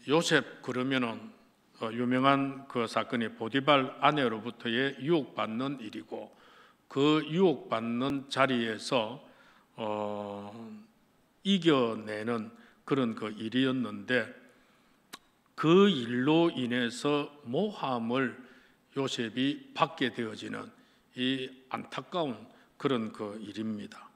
요셉 그러면은 유명한 그 사건이 보디발 아내로부터의 유혹받는 일이고, 그 유혹받는 자리에서 이겨내는 그런 그 일이었는데, 그 일로 인해서 모함을 요셉이 받게 되어지는 이 안타까운 그런 그 일입니다.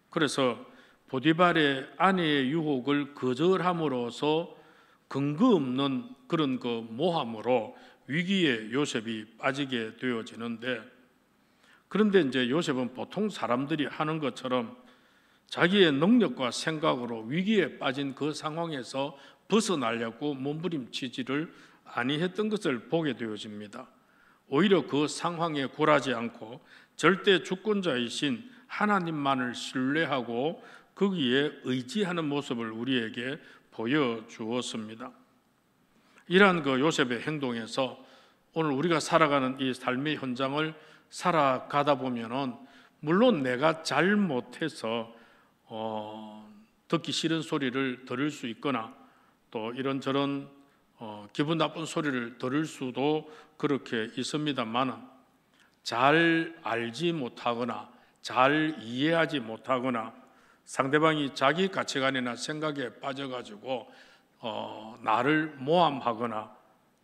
그래서 보디발의 아내의 유혹을 거절함으로써 근거 없는 그런 그 모함으로 위기에 요셉이 빠지게 되어지는데, 그런데 이제 요셉은 보통 사람들이 하는 것처럼 자기의 능력과 생각으로 위기에 빠진 그 상황에서 벗어나려고 몸부림치지를 아니했던 것을 보게 되어집니다. 오히려 그 상황에 굴하지 않고 절대 주권자이신 하나님만을 신뢰하고 거기에 의지하는 모습을 우리에게 보여주었습니다. 이러한 그 요셉의 행동에서 오늘 우리가 살아가는 이 삶의 현장을 살아가다 보면은, 물론 내가 잘못해서 듣기 싫은 소리를 들을 수 있거나 또 이런저런 기분 나쁜 소리를 들을 수도 그렇게 있습니다만은, 잘 알지 못하거나 잘 이해하지 못하거나 상대방이 자기 가치관이나 생각에 빠져가지고 나를 모함하거나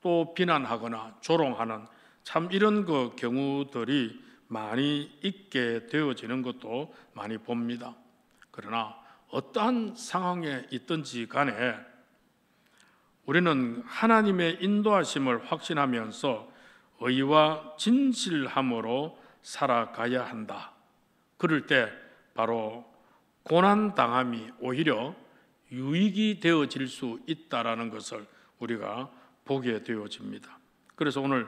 또 비난하거나 조롱하는 참 이런 그 경우들이 많이 있게 되어지는 것도 많이 봅니다. 그러나 어떠한 상황에 있든지 간에 우리는 하나님의 인도하심을 확신하면서 의와 진실함으로 살아가야 한다. 그럴 때 바로 고난당함이 오히려 유익이 되어질 수 있다라는 것을 우리가 보게 되어집니다. 그래서 오늘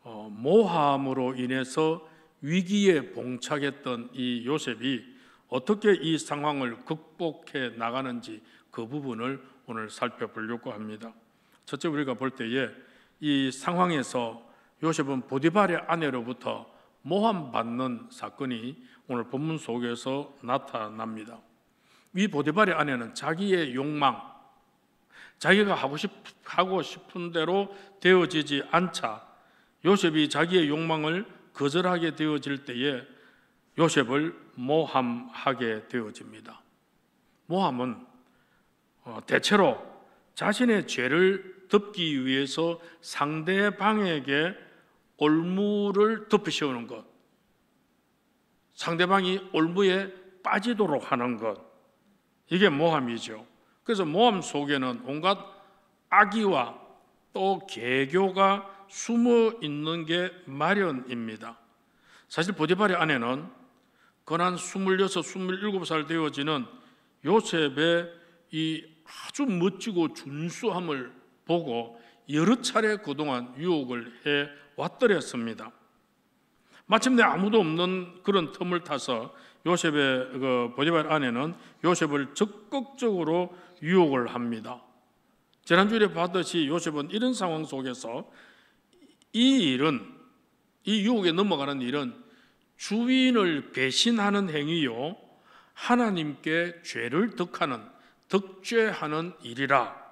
모함으로 인해서 위기에 봉착했던 이 요셉이 어떻게 이 상황을 극복해 나가는지, 그 부분을 오늘 살펴보려고 합니다. 첫째, 우리가 볼 때에 이 상황에서 요셉은 보디발의 아내로부터 모함받는 사건이 오늘 본문 속에서 나타납니다. 이 보디발의 아내는 자기의 욕망, 자기가 하고 싶은 대로 되어지지 않자 요셉이 자기의 욕망을 거절하게 되어질 때에 요셉을 모함하게 되어집니다. 모함은 대체로 자신의 죄를 덮기 위해서 상대방에게 올무를 덮으시는 것, 상대방이 올무에 빠지도록 하는 것, 이게 모함이죠. 그래서 모함 속에는 온갖 악의와 또 계교가 숨어 있는 게 마련입니다. 사실 보디발의 아내는 고난 26, 27살 되어지는 요셉의 이 아주 멋지고 준수함을 보고 여러 차례 그동안 유혹을 해 왔더랬습니다. 마침내 아무도 없는 그런 틈을 타서 요셉의 보디발 아내는 요셉을 적극적으로 유혹을 합니다. 지난주에 봤듯이 요셉은 이런 상황 속에서 이 유혹에 넘어가는 일은 주인을 배신하는 행위요, 하나님께 죄를 덕죄하는 일이라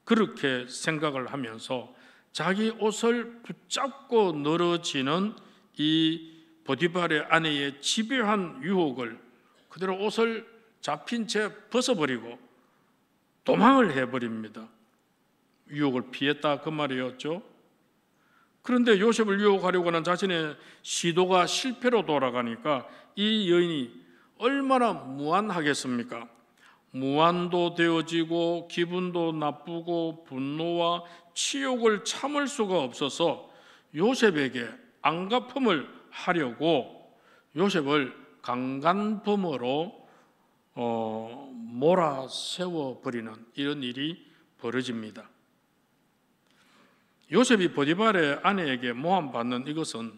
그렇게 생각을 하면서 자기 옷을 붙잡고 늘어지는 이 보디발의 아내의 집요한 유혹을 그대로 옷을 잡힌 채 벗어버리고 도망을 해버립니다. 유혹을 피했다 그 말이었죠. 그런데 요셉을 유혹하려고 하는 자신의 시도가 실패로 돌아가니까 이 여인이 얼마나 무안하겠습니까? 무안도 되어지고 기분도 나쁘고 분노와 치욕을 참을 수가 없어서 요셉에게 안갚음을 하려고 요셉을 강간범으로 몰아세워버리는 이런 일이 벌어집니다. 요셉이 보디발의 아내에게 모함받는 이것은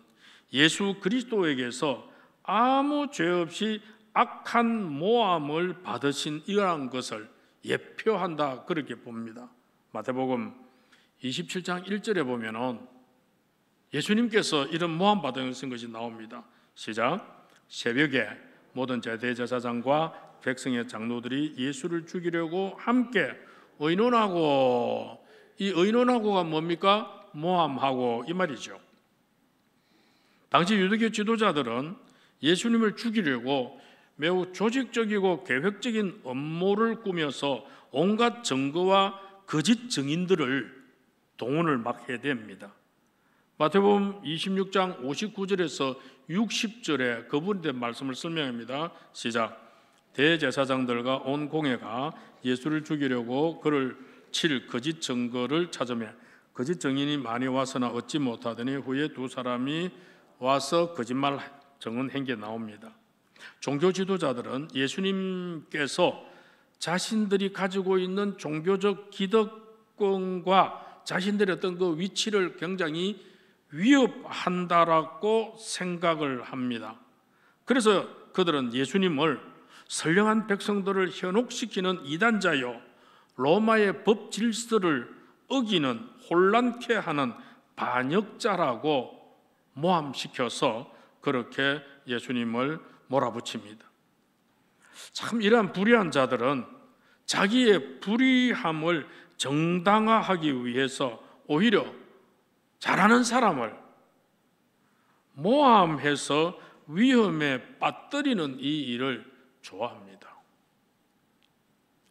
예수 그리스도에게서 아무 죄 없이 악한 모함을 받으신 이러한 것을 예표한다 그렇게 봅니다. 마태복음 27장 1절에 보면은 예수님께서 이런 모함받은 것이 나옵니다. 시작. 새벽에 모든 대제사장과 백성의 장로들이 예수를 죽이려고 함께 의논하고 이 의논하고가 뭡니까? 모함하고 이 말이죠. 당시 유대교 지도자들은 예수님을 죽이려고 매우 조직적이고 계획적인 음모를 꾸며서 온갖 증거와 거짓 증인들을 동원을 막 해댑니다. 마태복음 26장 59절에서 60절에 그분에 대한 말씀을 설명합니다. 시작. 대제사장들과 온 공회가 예수를 죽이려고 그를 칠 거짓 증거를 찾으며 거짓 증인이 많이 와서나 얻지 못하더니 후에 두 사람이 와서 거짓말 증언한 게 나옵니다. 종교 지도자들은 예수님께서 자신들이 가지고 있는 종교적 기득권과 자신들의 어떤 그 위치를 굉장히 위협한다라고 생각을 합니다. 그래서 그들은 예수님을 선량한 백성들을 현혹시키는 이단자요, 로마의 법 질서를 어기는 혼란케 하는 반역자라고 모함시켜서 그렇게 예수님을 몰아붙입니다. 참 이러한 불의한 자들은 자기의 불의함을 정당화하기 위해서 오히려 잘하는 사람을 모함해서 위험에 빠뜨리는 이 일을 좋아합니다.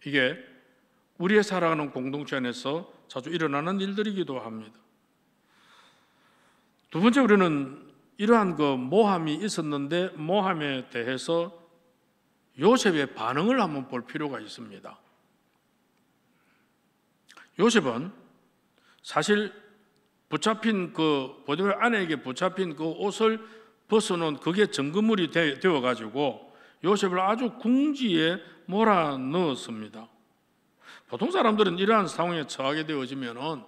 이게 우리의 살아가는 공동체 안에서 자주 일어나는 일들이기도 합니다. 두 번째, 우리는 이러한 그 모함이 있었는데 모함에 대해서 요셉의 반응을 한번 볼 필요가 있습니다. 요셉은 사실 붙잡힌 그 보디발 아내에게 붙잡힌 그 옷을 벗어놓은 그게 증거물이 되어가지고 요셉을 아주 궁지에 몰아넣었습니다. 보통 사람들은 이러한 상황에 처하게 되어지면은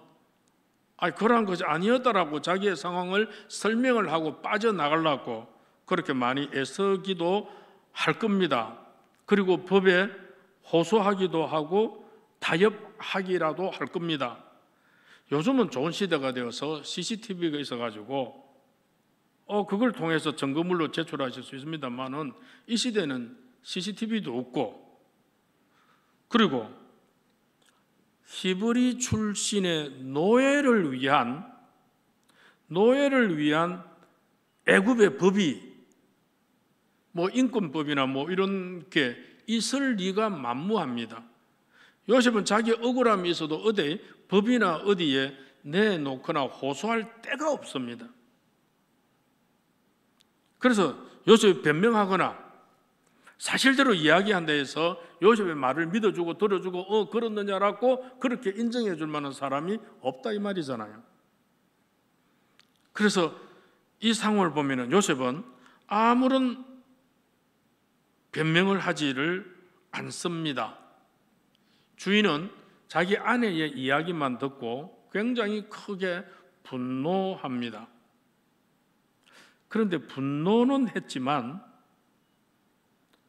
그러한 것이 아니었다라고 자기의 상황을 설명을 하고 빠져나가려고 그렇게 많이 애쓰기도 할 겁니다. 그리고 법에 호소하기도 하고 타협하기라도 할 겁니다. 요즘은 좋은 시대가 되어서 CCTV가 있어가지고 그걸 통해서 증거물로 제출하실 수 있습니다만은 이 시대는 CCTV도 없고, 그리고 히브리 출신의 노예를 위한 애굽의 법이 인권법이나 이런 게 있을 리가 만무합니다. 요셉은 자기 억울함이 있어도 어디 법이나 어디에 내놓거나 호소할 데가 없습니다. 그래서 요셉이 변명하거나 사실대로 이야기한다 해서 요셉의 말을 믿어주고 들어주고 그렇느냐라고 그렇게 인정해 줄 만한 사람이 없다 이 말이잖아요. 그래서 이 상황을 보면 요셉은 아무런 변명을 하지를 않습니다. 주인은 자기 아내의 이야기만 듣고 굉장히 크게 분노합니다. 그런데 분노는 했지만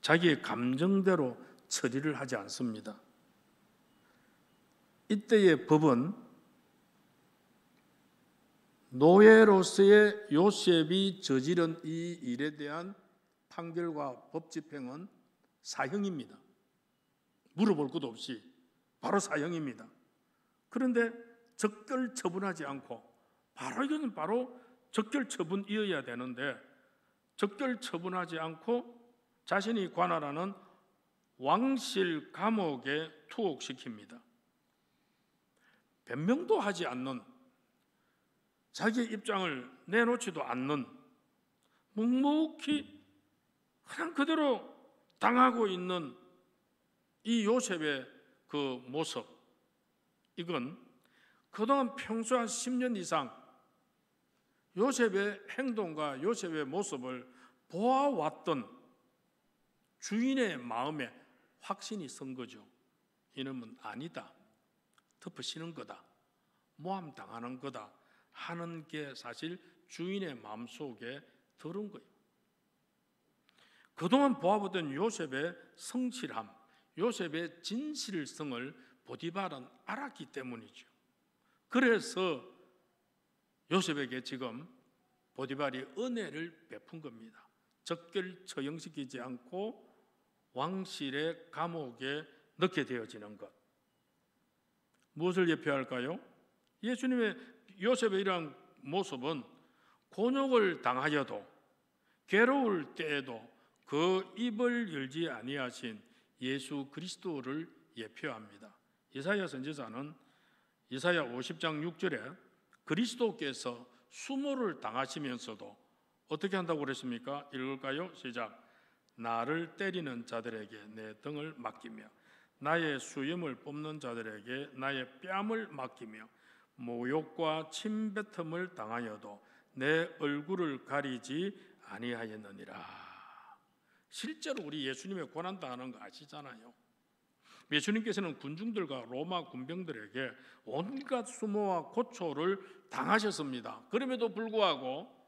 자기의 감정대로 처리를 하지 않습니다. 이때의 법은 노예로서의 요셉이 저지른 이 일에 대한 판결과 법 집행은 사형입니다. 물어볼 것도 없이 바로 사형입니다. 그런데 적결 처분하지 않고 이거는 바로 적결 처분이어야 되는데 적결 처분하지 않고 자신이 관할하는 왕실 감옥에 투옥시킵니다. 변명도 하지 않는, 자기의 입장을 내놓지도 않는, 묵묵히 그냥 그대로 당하고 있는 이 요셉의 그 모습, 이건 그동안 평소 한 10년 이상 요셉의 행동과 요셉의 모습을 보아왔던 주인의 마음에 확신이 선 거죠. 이놈은 아니다, 덮으시는 거다, 모함당하는 거다 하는 게 사실 주인의 마음속에 들은 거예요. 그동안 보아보던 요셉의 성실함, 요셉의 진실성을 보디발은 알았기 때문이죠. 그래서 요셉에게 지금 보디발이 은혜를 베푼 겁니다. 적결 처형시키지 않고 왕실의 감옥에 넣게 되어지는 것. 무엇을 예표할까요? 예수님의 요셉의 이러한 모습은 곤욕을 당하여도 괴로울 때에도 그 입을 열지 아니하신 예수 그리스도를 예표합니다. 이사야 선지자는 이사야 50장 6절에 그리스도께서 수모를 당하시면서도 어떻게 한다고 그랬습니까? 읽을까요? 시작. 나를 때리는 자들에게 내 등을 맡기며 나의 수염을 뽑는 자들에게 나의 뺨을 맡기며 모욕과 침뱉음을 당하여도 내 얼굴을 가리지 아니하였느니라. 실제로 우리 예수님의 고난 당하는 거 아시잖아요. 예수님께서는 군중들과 로마 군병들에게 온갖 수모와 고초를 당하셨습니다. 그럼에도 불구하고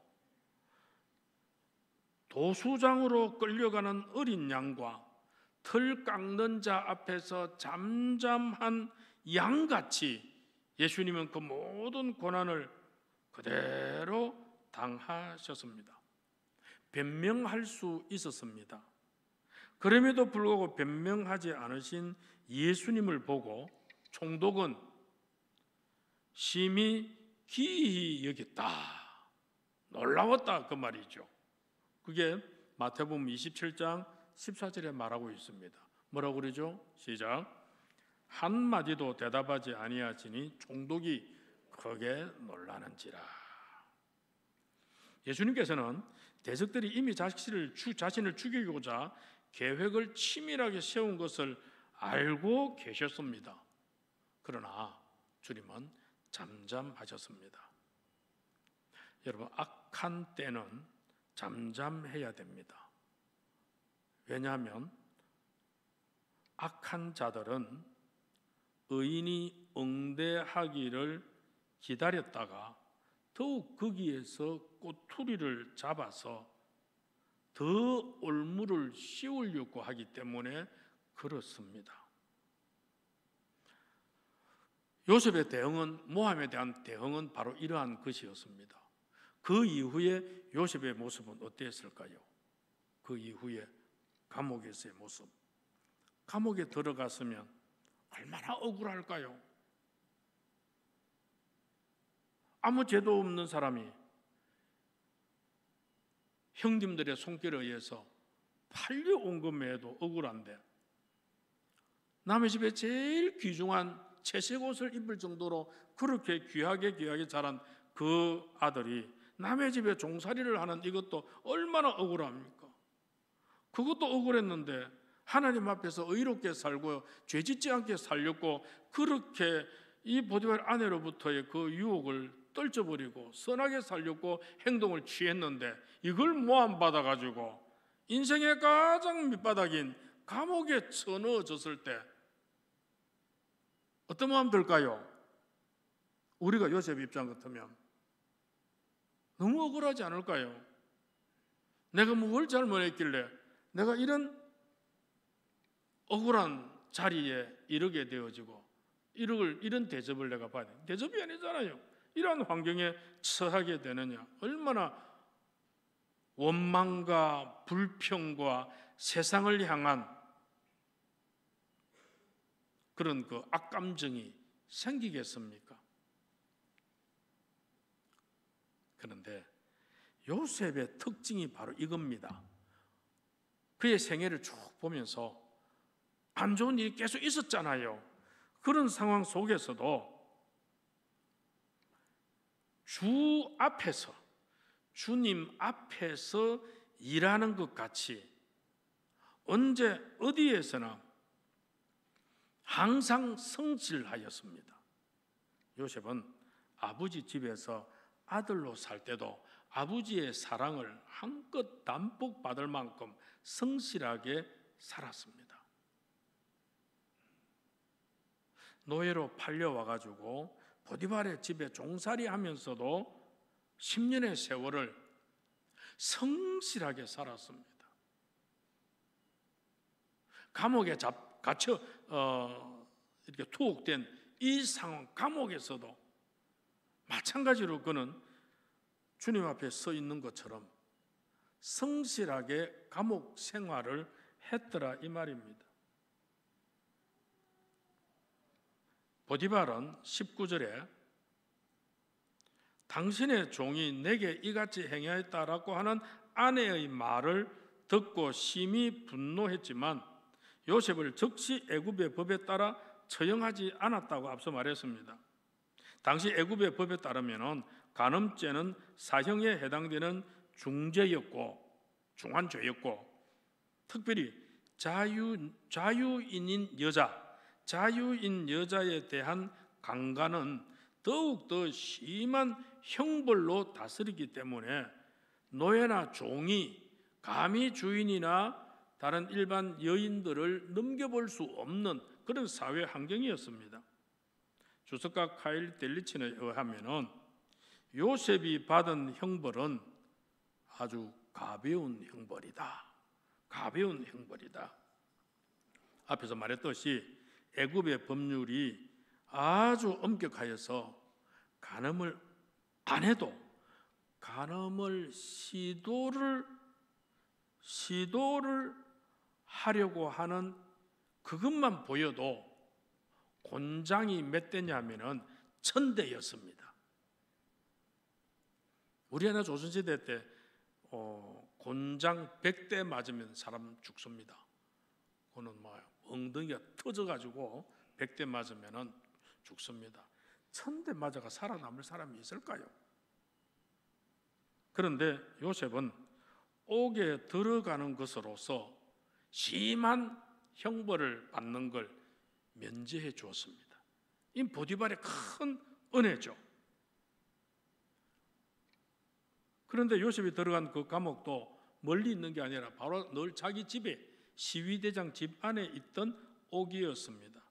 도수장으로 끌려가는 어린 양과 털 깎는 자 앞에서 잠잠한 양같이 예수님은 그 모든 고난을 그대로 당하셨습니다. 변명할 수 있었습니다. 그럼에도 불구하고 변명하지 않으신 예수님을 보고 총독은 심히 기이히 여겼다, 놀라웠다, 그 말이죠. 그게 마태복음 27장 14절에 말하고 있습니다. 뭐라고 그러죠? 시작. 한마디도 대답하지 아니하시니 총독이 크게 놀라는지라. 예수님께서는 대적들이 이미 자신을 죽이고자 계획을 치밀하게 세운 것을 알고 계셨습니다. 그러나 주님은 잠잠하셨습니다. 여러분, 악한 때는 잠잠해야 됩니다. 왜냐하면 악한 자들은 의인이 응대하기를 기다렸다가 더욱 거기에서 꼬투리를 잡아서 더 올무를 씌우려고 하기 때문에 그렇습니다. 요셉의 대응은, 모함에 대한 대응은 바로 이러한 것이었습니다. 그 이후에 요셉의 모습은 어땠을까요? 그 이후에 감옥에서의 모습. 감옥에 들어갔으면 얼마나 억울할까요? 아무 죄도 없는 사람이 형님들의 손길에 의해서 팔려온 것에도 억울한데, 남의 집에 제일 귀중한 채색 옷을 입을 정도로 그렇게 귀하게 자란 그 아들이 남의 집에 종살이를 하는 이것도 얼마나 억울합니까? 그것도 억울했는데 하나님 앞에서 의롭게 살고 죄짓지 않게 살렸고, 그렇게 이 보디발 아내로부터의 그 유혹을 떨쳐버리고 선하게 살렸고 행동을 취했는데, 이걸 모함받아가지고 인생의 가장 밑바닥인 감옥에 쳐넣어졌을 때 어떤 마음 들까요? 우리가 요셉 입장 같으면 너무 억울하지 않을까요? 내가 뭘 잘못했길래 내가 이런 억울한 자리에 이르게 되어지고 이런 대접을 내가 받아야 돼. 대접이 아니잖아요. 이러한 환경에 처하게 되느냐. 얼마나 원망과 불평과 세상을 향한 그런 그 악감정이 생기겠습니까? 그런데 요셉의 특징이 바로 이겁니다. 그의 생애를 쭉 보면서 안 좋은 일이 계속 있었잖아요. 그런 상황 속에서도 주님 앞에서 일하는 것 같이 언제 어디에서나 항상 성실하였습니다. 요셉은 아버지 집에서 아들로 살 때도 아버지의 사랑을 한껏 담뿍 받을 만큼 성실하게 살았습니다. 노예로 팔려와가지고 보디발의 집에 종살이 하면서도 10년의 세월을 성실하게 살았습니다. 감옥에 갇혀 이렇게 투옥된 이 상황, 감옥에서도 마찬가지로 그는 주님 앞에 서 있는 것처럼 성실하게 감옥 생활을 했더라, 이 말입니다. 보디발은 19절에 당신의 종이 내게 이같이 행하였다라고 하는 아내의 말을 듣고 심히 분노했지만 요셉을 즉시 애굽의 법에 따라 처형하지 않았다고 앞서 말했습니다. 당시 애굽의 법에 따르면 간음죄는 사형에 해당되는 중환죄였고 특별히 자유인 여자에 대한 강간은 더욱더 심한 형벌로 다스리기 때문에 노예나 종이 감히 주인이나 다른 일반 여인들을 넘겨볼 수 없는 그런 사회 환경이었습니다. 주석가 카일 델리친에 의하면 요셉이 받은 형벌은 아주 가벼운 형벌이다. 앞에서 말했듯이 애굽의 법률이 아주 엄격하여서 간음을 안 해도 간음을 시도를 하려고 하는 그것만 보여도 곤장이 몇 대냐면은 1000대였습니다. 우리나라 조선시대 때 곤장 100대 맞으면 사람 죽습니다. 그거는 뭐 엉덩이가 터져가지고 100대 맞으면은 죽습니다. 1000대 맞아가 살아남을 사람이 있을까요? 그런데 요셉은 옥에 들어가는 것으로서 심한 형벌을 받는 걸 면제해 주었습니다. 이 보디발의 큰 은혜죠. 그런데 요셉이 들어간 그 감옥도 멀리 있는 게 아니라 바로 늘 자기 집에 시위대장 집 안에 있던 옥이었습니다.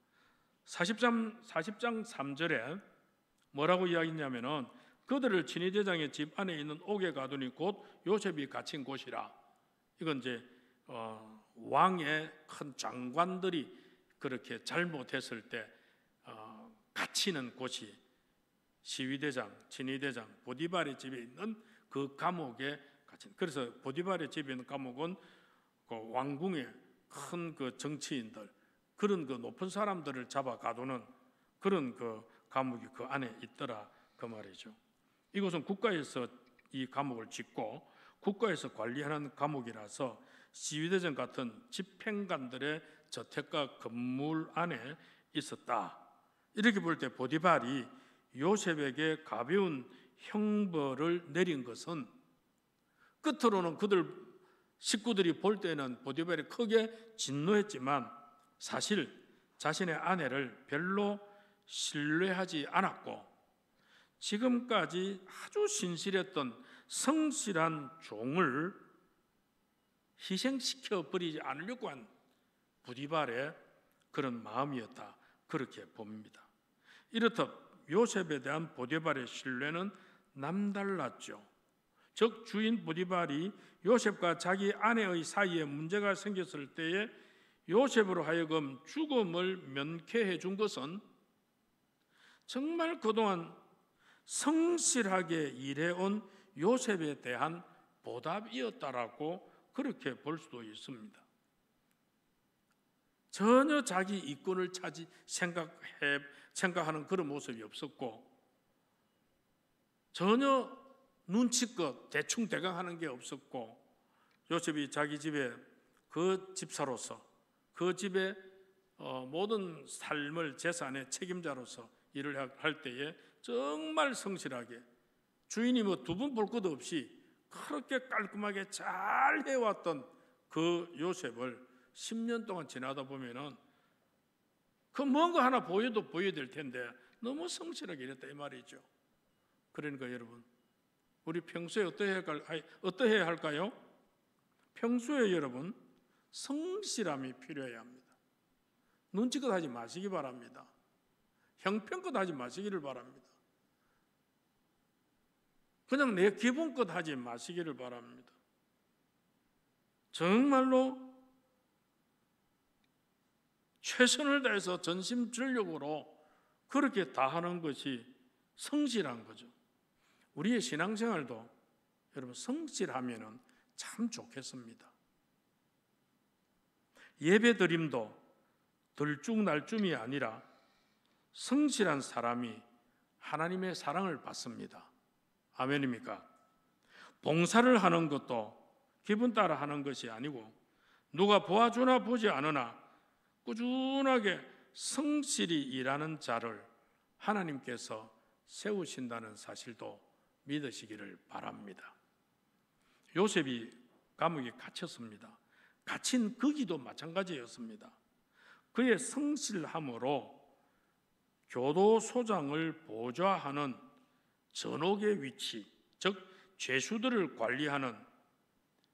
40장 3절에 뭐라고 이야기했냐면은 그들을 친위대장의 집 안에 있는 옥에 가두니 곧 요셉이 갇힌 곳이라. 이건 이제 왕의 큰 장관들이 그렇게 잘못했을 때 갇히는 곳이 시위대장, 친위대장 보디발의 집에 있는 그 감옥에 갇힌. 그래서 보디발의 집에 있는 감옥은 그 왕궁의 큰 그 정치인들, 그런 그 높은 사람들을 잡아 가두는 그런 그 감옥이 그 안에 있더라 그 말이죠. 이곳은 국가에서 이 감옥을 짓고 국가에서 관리하는 감옥이라서 시위대장 같은 집행관들의 저택과 건물 안에 있었다. 이렇게 볼 때 보디발이 요셉에게 가벼운 형벌을 내린 것은 끝으로는 그들 식구들이 볼 때는 보디발이 크게 진노했지만 사실 자신의 아내를 별로 신뢰하지 않았고 지금까지 아주 신실했던 성실한 종을 희생시켜 버리지 않으려고 한 보디발의 그런 마음이었다. 그렇게 봅니다. 이렇듯 요셉에 대한 보디발의 신뢰는 남달랐죠. 즉 주인 보디발이 요셉과 자기 아내의 사이에 문제가 생겼을 때에 요셉으로 하여금 죽음을 면케해 준 것은 정말 그동안 성실하게 일해온 요셉에 대한 보답이었다라고 그렇게 볼 수도 있습니다. 전혀 자기 이권을 생각하는 그런 모습이 없었고 전혀 눈치껏 대충대강하는 게 없었고 요셉이 자기 집에 그 집사로서 그 집의 모든 삶을 재산의 책임자로서 일을 할 때에 정말 성실하게 주인이 뭐 두 분 볼 것도 없이 그렇게 깔끔하게 잘 해왔던 그 요셉을 10년 동안 지나다 보면은 그 뭔가 하나 보여도 보여야 될 텐데 너무 성실하게 일했다 이 말이죠. 그러니까 여러분 우리 평소에 어떠해야 할까요? 평소에 여러분 성실함이 필요해야 합니다. 눈치껏 하지 마시기 바랍니다. 형편껏 하지 마시기를 바랍니다. 그냥 내 기분껏 하지 마시기를 바랍니다. 정말로 최선을 다해서 전심전력으로 그렇게 다하는 것이 성실한 거죠. 우리의 신앙생활도 여러분 성실하면 참 좋겠습니다. 예배드림도 들쭉날쭉이 아니라 성실한 사람이 하나님의 사랑을 받습니다. 아멘입니까? 봉사를 하는 것도 기분 따라 하는 것이 아니고 누가 보아주나 보지 않으나 꾸준하게 성실히 일하는 자를 하나님께서 세우신다는 사실도 믿으시기를 바랍니다. 요셉이 감옥에 갇혔습니다. 갇힌 거기도 마찬가지였습니다. 그의 성실함으로 교도소장을 보좌하는 전옥의 위치, 즉 죄수들을 관리하는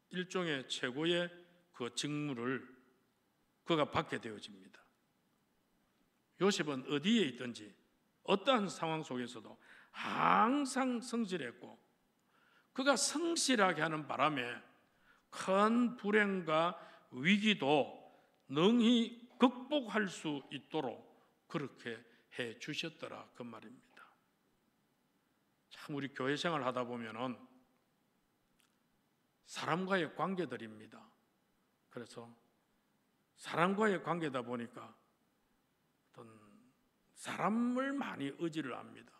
일종의 최고의 그 직무를 그가 받게 되어집니다. 요셉은 어디에 있든지 어떠한 상황 속에서도 항상 성실했고 그가 성실하게 하는 바람에 큰 불행과 위기도 능히 극복할 수 있도록 그렇게 해 주셨더라 그 말입니다. 참 우리 교회 생활 하다 보면은 사람과의 관계들입니다. 그래서 사람과의 관계다 보니까 어떤 사람을 많이 의지를 합니다.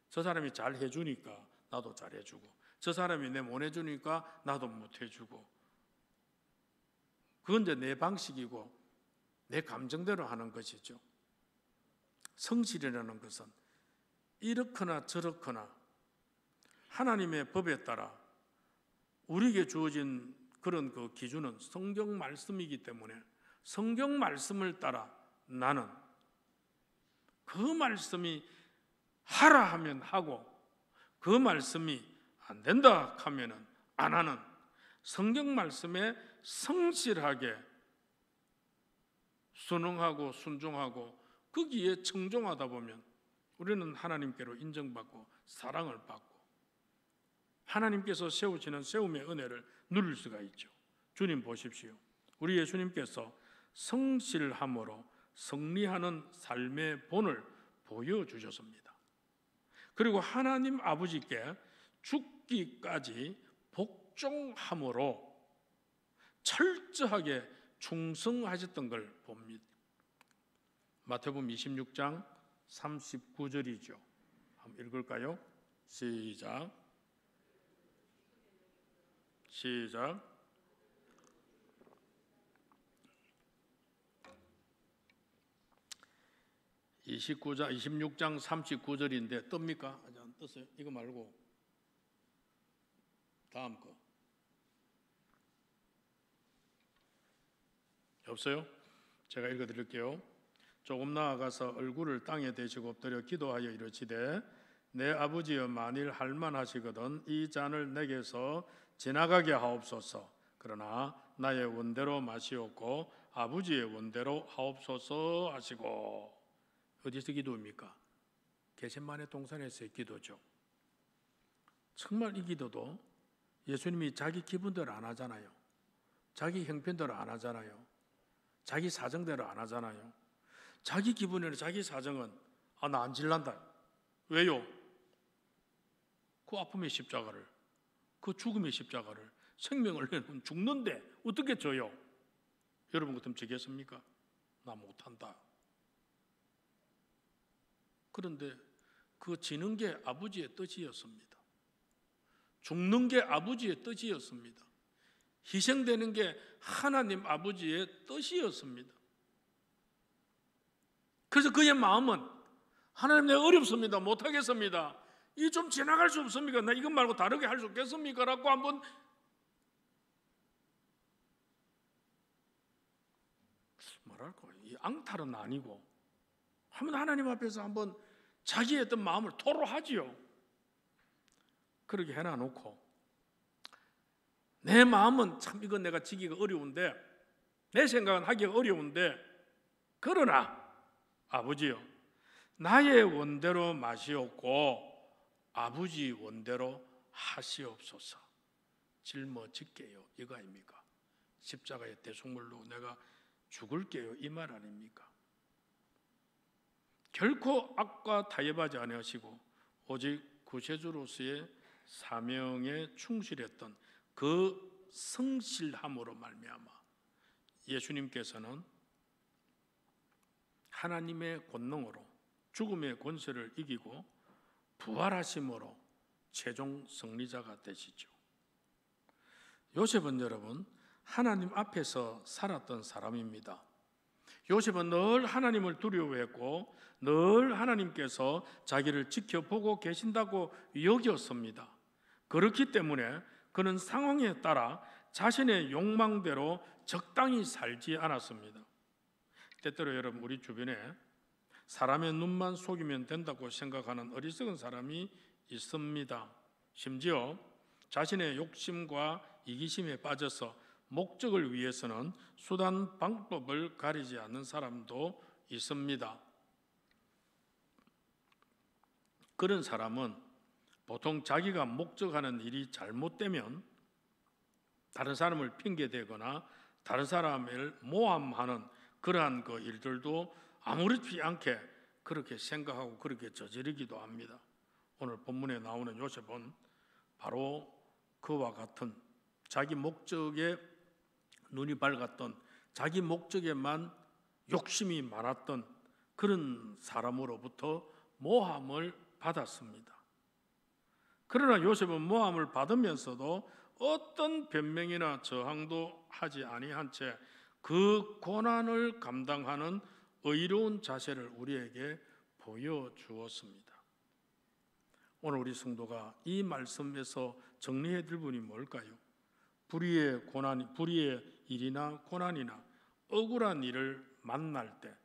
저 사람이 잘 해주니까 나도 잘 해주고, 저 사람이 내 못 해주니까 나도 못 해주고, 그건 이제 내 방식이고 내 감정대로 하는 것이죠. 성실이라는 것은 이렇거나 저렇거나 하나님의 법에 따라 우리에게 주어진 그런 그 기준은 성경 말씀이기 때문에 성경 말씀을 따라 나는 그 말씀이 하라 하면 하고 그 말씀이 안 된다 하면은 안 하는 성경 말씀에 성실하게 순응하고 순종하고 거기에 청종하다 보면 우리는 하나님께로 인정받고 사랑을 받고 하나님께서 세우시는 세움의 은혜를 누릴 수가 있죠. 주님 보십시오. 우리 예수님께서 성실함으로 승리하는 삶의 본을 보여주셨습니다. 그리고 하나님 아버지께 죽기까지 복종함으로 철저하게 충성하셨던 걸 봅니다. 마태복음 26장 39절이죠. 한번 읽을까요? 시작. 26장 39절인데 뜹니까? 아직 안 떴어요. 이거 말고 다음 거 없어요? 제가 읽어드릴게요. 조금 나아가서 얼굴을 땅에 대시고 엎드려 기도하여 이르시되 내 아버지여 만일 할만하시거든 이 잔을 내게서 지나가게 하옵소서. 그러나 나의 원대로 마시옵고 아버지의 원대로 하옵소서 하시고. 어디서 기도입니까? 겟세마네 동산에서의 기도죠. 정말 이 기도도 예수님이 자기 기분대로 안 하잖아요. 자기 형편대로 안 하잖아요. 자기 사정대로 안 하잖아요. 자기 기분이나 자기 사정은 나 안 질란다. 왜요? 그 아픔의 십자가를, 그 죽음의 십자가를 생명을 내는 죽는데 어떻게 져요? 여러분 같으면 지겠습니까? 나 못한다. 그런데 그 지는 게 아버지의 뜻이었습니다. 죽는 게 아버지의 뜻이었습니다. 희생되는 게 하나님 아버지의 뜻이었습니다. 그래서 그의 마음은 하나님 내가 어렵습니다. 못하겠습니다. 이 좀 지나갈 수 없습니까? 나 이것 말고 다르게 할 수 없겠습니까? 라고 한번 뭐랄까 이 앙탈은 아니고 한번 하나님 앞에서 한번 자기의 어떤 마음을 토로하지요. 그렇게 해놔놓고 내 마음은 참 이건 내가 지기가 어려운데 내 생각은 하기가 어려운데 그러나 아버지요 나의 원대로 마시옵고 아버지 원대로 하시옵소서. 짊어질게요 이거 아닙니까? 십자가의 대속물로 내가 죽을게요 이 말 아닙니까? 결코 악과 타협하지 아니하시고 오직 구세주로서의 사명에 충실했던 그 성실함으로 말미암아 예수님께서는 하나님의 권능으로 죽음의 권세를 이기고 부활하심으로 최종 승리자가 되시죠. 요셉은 여러분 하나님 앞에서 살았던 사람입니다. 요셉은 늘 하나님을 두려워했고 늘 하나님께서 자기를 지켜보고 계신다고 여겼습니다. 그렇기 때문에 그는 상황에 따라 자신의 욕망대로 적당히 살지 않았습니다. 때때로 여러분 우리 주변에 사람의 눈만 속이면 된다고 생각하는 어리석은 사람이 있습니다. 심지어 자신의 욕심과 이기심에 빠져서 목적을 위해서는 수단 방법을 가리지 않는 사람도 있습니다. 그런 사람은 보통 자기가 목적하는 일이 잘못되면 다른 사람을 핑계대거나 다른 사람을 모함하는 그러한 그 일들도 아무렇지 않게 그렇게 생각하고 그렇게 저지르기도 합니다. 오늘 본문에 나오는 요셉은 바로 그와 같은 자기 목적에 눈이 밝았던 자기 목적에만 욕심이 많았던 그런 사람으로부터 모함을 받았습니다. 그러나 요셉은 모함을 받으면서도 어떤 변명이나 저항도 하지 아니한 채 그 고난을 감당하는 의로운 자세를 우리에게 보여주었습니다. 오늘 우리 성도가 이 말씀에서 정리해 들 부분이 뭘까요? 불의의 일이나 고난이나 억울한 일을 만날 때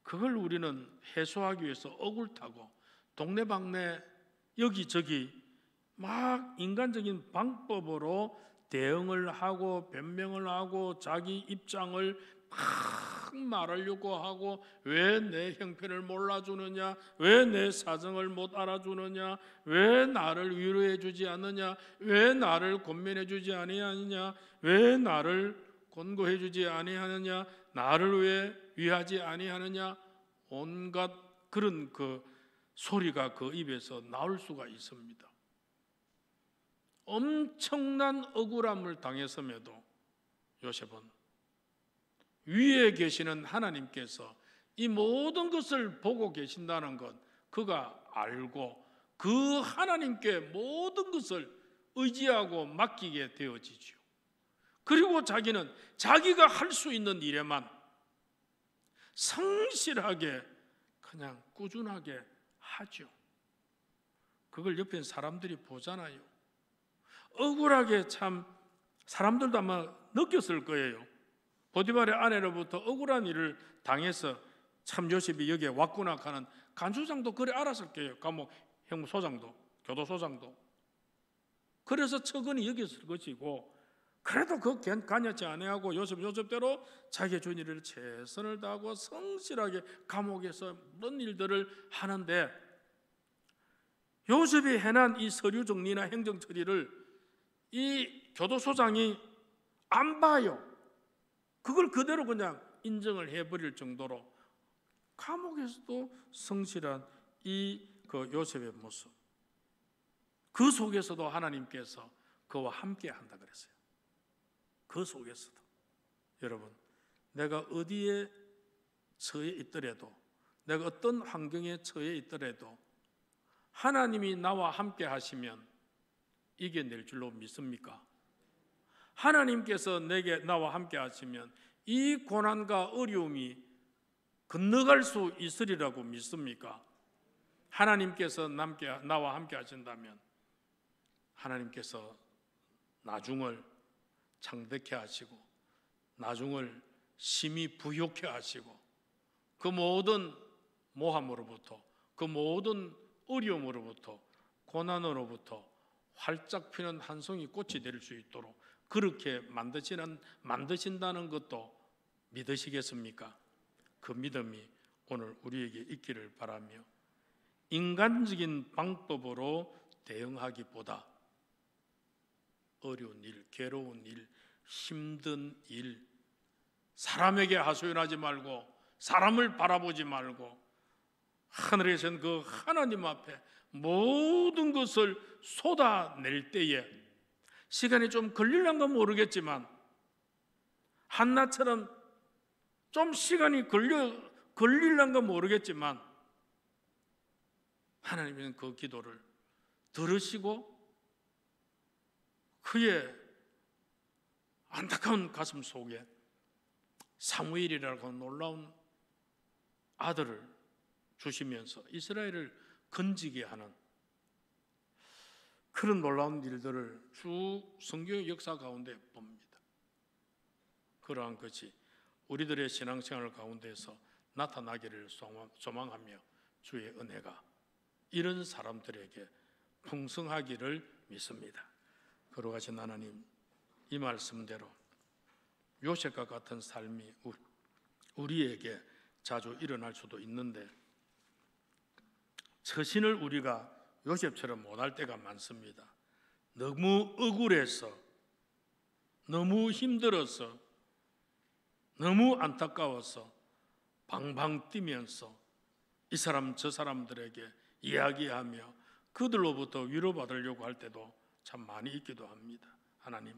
그걸 우리는 해소하기 위해서 억울타고 동네방네 여기저기 막 인간적인 방법으로 대응을 하고 변명을 하고 자기 입장을 막 말하려고 하고 왜 내 형편을 몰라주느냐, 왜 내 사정을 못 알아주느냐, 왜 나를 위로해 주지 않느냐, 왜 나를 권면해 주지 아니하느냐, 왜 나를 권고해 주지 아니하느냐, 나를 왜 위하지 아니하느냐, 온갖 그런 그 소리가 그 입에서 나올 수가 있습니다. 엄청난 억울함을 당했음에도 요셉은 위에 계시는 하나님께서 이 모든 것을 보고 계신다는 것 그가 알고 그 하나님께 모든 것을 의지하고 맡기게 되어지죠. 그리고 자기는 자기가 할 수 있는 일에만 성실하게 그냥 꾸준하게 하죠. 그걸 옆에 사람들이 보잖아요. 억울하게 참 사람들도 아마 느꼈을 거예요. 보디발의 아내로부터 억울한 일을 당해서 참 요셉이 여기에 왔구나 하는 간수장도 그래 알았을 거예요. 감옥 형무소장도 교도소장도. 그래서 처근히 여겼을 것이고 그래도 그 간여치 아내하고 요셉대로 자기의 준 일을 최선을 다하고 성실하게 감옥에서 그런 일들을 하는데 요셉이 해난 이 서류 정리나 행정 처리를 이 교도소장이 안 봐요. 그걸 그대로 그냥 인정을 해버릴 정도로 감옥에서도 성실한 이 그 요셉의 모습, 그 속에서도 하나님께서 그와 함께 한다 그랬어요. 그 속에서도 여러분 내가 어디에 처해 있더라도 내가 어떤 환경에 처해 있더라도 하나님이 나와 함께 하시면 이겨낼 줄로 믿습니까? 하나님께서 나와 함께 하시면 이 고난과 어려움이 건너갈 수 있으리라고 믿습니까? 하나님께서 나와 함께 하신다면 하나님께서 나중을 창백해 하시고 나중을 심히 부욕해 하시고 그 모든 모함으로부터 그 모든 어려움으로부터 고난으로부터 활짝 피는 한 송이 꽃이 될 수 있도록 그렇게 만드신다는 것도 믿으시겠습니까? 그 믿음이 오늘 우리에게 있기를 바라며 인간적인 방법으로 대응하기보다 어려운 일, 괴로운 일, 힘든 일 사람에게 하소연하지 말고 사람을 바라보지 말고 하늘에선 그 하나님 앞에 모든 것을 쏟아낼 때에 시간이 좀 걸릴란 건 모르겠지만 한나처럼 좀 시간이 걸릴란 건 모르겠지만 하나님은 그 기도를 들으시고 그의 안타까운 가슴 속에 사무엘이라고 놀라운 아들을 주시면서 이스라엘을 건지게 하는 그런 놀라운 일들을 쭉 성경의 역사 가운데 봅니다. 그러한 것이 우리들의 신앙생활 가운데서 나타나기를 소망하며 주의 은혜가 이런 사람들에게 풍성하기를 믿습니다. 거룩하신 하나님, 이 말씀대로 요셉과 같은 삶이 우리에게 자주 일어날 수도 있는데 처신을 우리가 요셉처럼 못할 때가 많습니다. 너무 억울해서, 너무 힘들어서, 너무 안타까워서 방방 뛰면서 이 사람 저 사람들에게 이야기하며 그들로부터 위로받으려고 할 때도 참 많이 있기도 합니다. 하나님,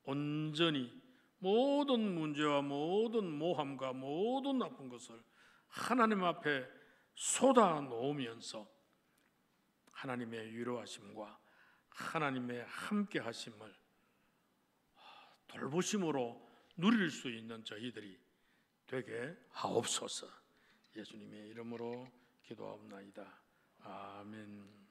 온전히 모든 문제와 모든 모함과 모든 나쁜 것을 하나님 앞에 쏟아 놓으면서 하나님의 위로하심과 하나님의 함께 하심을 돌보심으로 누릴 수 있는 저희들이 되게 하옵소서. 예수님의 이름으로 기도하옵나이다. 아멘.